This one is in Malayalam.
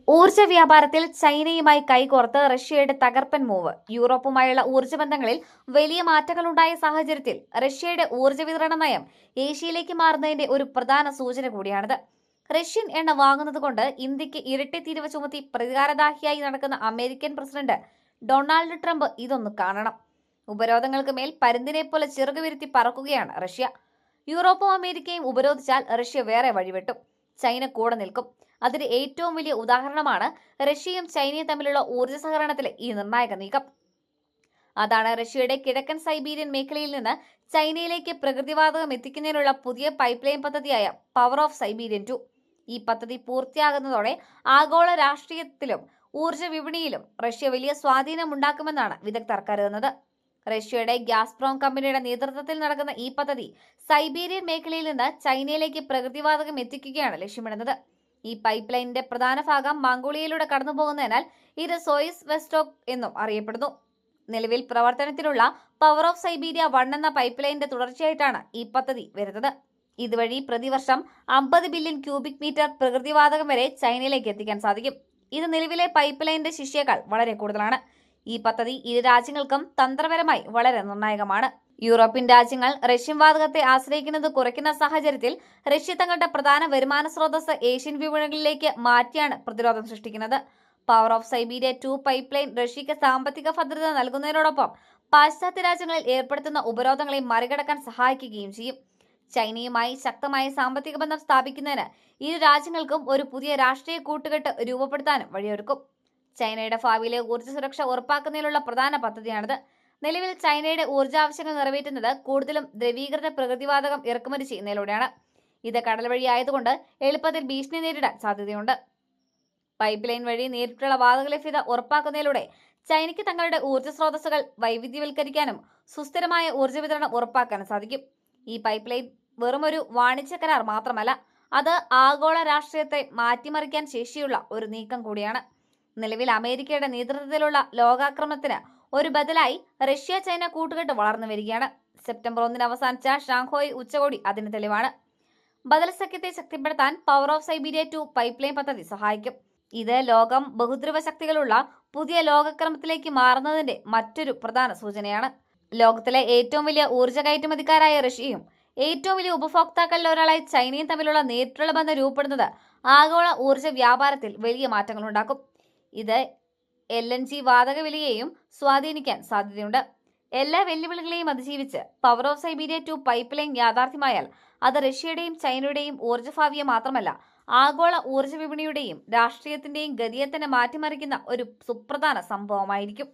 ഊർജ്ജ വ്യാപാരത്തിൽ ചൈനയുമായി കൈകോർത്ത് റഷ്യയുടെ തകർപ്പൻ മൂവ്. യൂറോപ്പുമായുള്ള ഊർജ്ജ ബന്ധങ്ങളിൽ വലിയ മാറ്റങ്ങളുണ്ടായ സാഹചര്യത്തിൽ റഷ്യയുടെ ഊർജ്ജ വിതരണ നയം ഏഷ്യയിലേക്ക് മാറുന്നതിന്റെ ഒരു പ്രധാന സൂചന കൂടിയാണിത്. റഷ്യൻ എണ്ണ വാങ്ങുന്നതുകൊണ്ട് ഇന്ത്യക്ക് ഇരട്ടി തീരുവ ചുമത്തി പ്രതികാരദാഹിയായി നടക്കുന്ന അമേരിക്കൻ പ്രസിഡന്റ് ഡൊണാൾഡ് ട്രംപ് ഇതൊന്ന് കാണണം. ഉപരോധങ്ങൾക്ക് മേൽ പരുന്തിനെ പോലെ ചിറകുവിരുത്തി പറക്കുകയാണ് റഷ്യ. യൂറോപ്പും അമേരിക്കയും ഉപരോധിച്ചാൽ റഷ്യ വേറെ വഴിവെട്ടും. ചൈന കൂടെ നിൽക്കും. അതിന് ഏറ്റവും വലിയ ഉദാഹരണമാണ് റഷ്യയും ചൈനയും തമ്മിലുള്ള ഊർജ്ജ സഹകരണത്തിലെ ഈ നിർണായക നീക്കം. അതാണ് റഷ്യയുടെ കിഴക്കൻ സൈബീരിയൻ മേഖലയിൽ നിന്ന് ചൈനയിലേക്ക് പ്രകൃതിവാതകം എത്തിക്കുന്നതിനുള്ള പുതിയ പൈപ്പ് ലൈൻ പദ്ധതിയായ പവർ ഓഫ് സൈബീരിയൻ 2. ഈ പദ്ധതി പൂർത്തിയാകുന്നതോടെ ആഗോള രാഷ്ട്രീയത്തിലും ഊർജ്ജ വിപണിയിലും റഷ്യ വലിയ സ്വാധീനം ഉണ്ടാക്കുമെന്നാണ് വിദഗ്ധർ കരുതുന്നത്. റഷ്യയുടെ ഗ്യാസ്പ്രോം കമ്പനിയുടെ നേതൃത്വത്തിൽ നടക്കുന്ന ഈ പദ്ധതി സൈബീരിയൻ മേഖലയിൽ നിന്ന് ചൈനയിലേക്ക് പ്രകൃതിവാതകം എത്തിക്കുകയാണ് ലക്ഷ്യമിടുന്നത്. ഈ പൈപ്പ് ലൈനിന്റെ പ്രധാന ഭാഗം മംഗോളിയയിലൂടെ കടന്നുപോകുന്നതിനാൽ ഇത് സോയിസ് വെസ്റ്റോക്ക് എന്നും അറിയപ്പെടുന്നു. നിലവിൽ പ്രവർത്തനത്തിലുള്ള പവർ ഓഫ് സൈബീരിയ 1 എന്ന പൈപ്പ് ലൈനിന്റെ തുടർച്ചയായിട്ടാണ് ഈ പദ്ധതി വരുന്നത്. ഇതുവഴി പ്രതിവർഷം 50 ബില്യൺ ക്യൂബിക് മീറ്റർ പ്രകൃതിവാതകം വരെ ചൈനയിലേക്ക് എത്തിക്കാൻ സാധിക്കും. ഇത് നിലവിലെ പൈപ്പ് ലൈനിന്റെ ശിഷ്യയേക്കാൾ വളരെ കൂടുതലാണ്. ഈ പദ്ധതി ഇരു രാജ്യങ്ങൾക്കും തന്ത്രപരമായി വളരെ നിർണായകമാണ്. യൂറോപ്യൻ രാജ്യങ്ങൾ റഷ്യൻ വാതകത്തെ ആശ്രയിക്കുന്നത് കുറയ്ക്കുന്ന സാഹചര്യത്തിൽ റഷ്യ തങ്ങളുടെ പ്രധാന വരുമാന സ്രോതസ് ഏഷ്യൻ വിപണികളിലേക്ക് മാറ്റിയാണ് പ്രതിരോധം സൃഷ്ടിക്കുന്നത്. Power of Siberia 2 pipeline റഷ്യക്ക് സാമ്പത്തിക ഭദ്രത നൽകുന്നതിനോടൊപ്പം പാശ്ചാത്യ രാജ്യങ്ങളിൽ ഏർപ്പെടുത്തുന്ന ഉപരോധങ്ങളെ മറികടക്കാൻ സഹായിക്കുകയും ചെയ്യും. ചൈനയുമായി ശക്തമായ സാമ്പത്തിക ബന്ധം സ്ഥാപിക്കുന്നതിന് ഇരു രാജ്യങ്ങൾക്കും ഒരു പുതിയ രാഷ്ട്രീയ കൂട്ടുകെട്ട് രൂപപ്പെടുത്താനും വഴിയൊരുക്കും. ചൈനയുടെ ഭാവിയിലെ ഊർജ്ജ സുരക്ഷ ഉറപ്പാക്കുന്നതിനുള്ള പ്രധാന പദ്ധതിയാണിത്. നിലവിൽ ചൈനയുടെ ഊർജ്ജാവശ്യങ്ങൾ നിറവേറ്റുന്നത് കൂടുതലും ദ്രവീകൃത പ്രകൃതിവാതകം ഇറക്കുമതി ചെയ്യുന്നതിലൂടെയാണ്. ഇത് കടൽ വഴി ആയതുകൊണ്ട് എളുപ്പത്തിൽ ഭീഷണി നേരിടാൻ സാധ്യതയുണ്ട്. പൈപ്പ് ലൈൻ വഴി നേരിട്ടുള്ള വാതക ലഭ്യത ഉറപ്പാക്കുന്നതിലൂടെ ചൈനയ്ക്ക് തങ്ങളുടെ ഊർജ്ജ സ്രോതസ്സുകൾ വൈവിധ്യവൽക്കരിക്കാനും സുസ്ഥിരമായ ഊർജ്ജ വിതരണം ഉറപ്പാക്കാനും സാധിക്കും. ഈ പൈപ്പ് ലൈൻ വെറുമൊരു വാണിജ്യ കരാർ മാത്രമല്ല, അത് ആഗോള രാഷ്ട്രീയത്തെ മാറ്റിമറിക്കാൻ ശേഷിയുള്ള ഒരു നീക്കം കൂടിയാണ്. നിലവിൽ അമേരിക്കയുടെ നേതൃത്വത്തിലുള്ള ലോകാക്രമണത്തിന് ഒരു ബദലായി റഷ്യ ചൈന കൂട്ടുകെട്ട് വളർന്നു വരികയാണ്. സെപ്റ്റംബർ 1 അവസാനിച്ച ഷാങ്ഹായ് ഉച്ചകോടി അതിന് തെളിവാണ്. ബദൽ സഖ്യത്തെ ശക്തിപ്പെടുത്താൻ power of Siberia 2 pipe line പദ്ധതി സഹായിക്കും. ഇത് ലോകം ബഹുദ്രവ ശക്തികളുള്ള പുതിയ ലോകക്രമത്തിലേക്ക് മാറുന്നതിന്റെ മറ്റൊരു പ്രധാന സൂചനയാണ്. ലോകത്തിലെ ഏറ്റവും വലിയ ഊർജ്ജ കയറ്റുമതിക്കാരായ റഷ്യയും ഏറ്റവും വലിയ ഉപഭോക്താക്കളിൽ ഒരാളായി ചൈനയും തമ്മിലുള്ള നേരിട്ടുള്ള ബന്ധം രൂപപ്പെടുന്നത് ആഗോള ഊർജ്ജ വ്യാപാരത്തിൽ വലിയ മാറ്റങ്ങൾ ഉണ്ടാക്കും. ഇത് LNG വാതക വിലയെയും സ്വാധീനിക്കാൻ സാധ്യതയുണ്ട്. എല്ലാ വെല്ലുവിളികളെയും അതിജീവിച്ച് power of Siberia 2 pipeline യാഥാർത്ഥ്യമായാൽ അത് റഷ്യയുടെയും ചൈനയുടെയും ഊർജ്ജഭാവിയെ മാത്രമല്ല, ആഗോള ഊർജ്ജ വിപണിയുടെയും രാഷ്ട്രീയത്തിന്റെയും ഗതിയെ തന്നെ മാറ്റിമറിക്കുന്ന ഒരു സുപ്രധാന സംഭവമായിരിക്കും.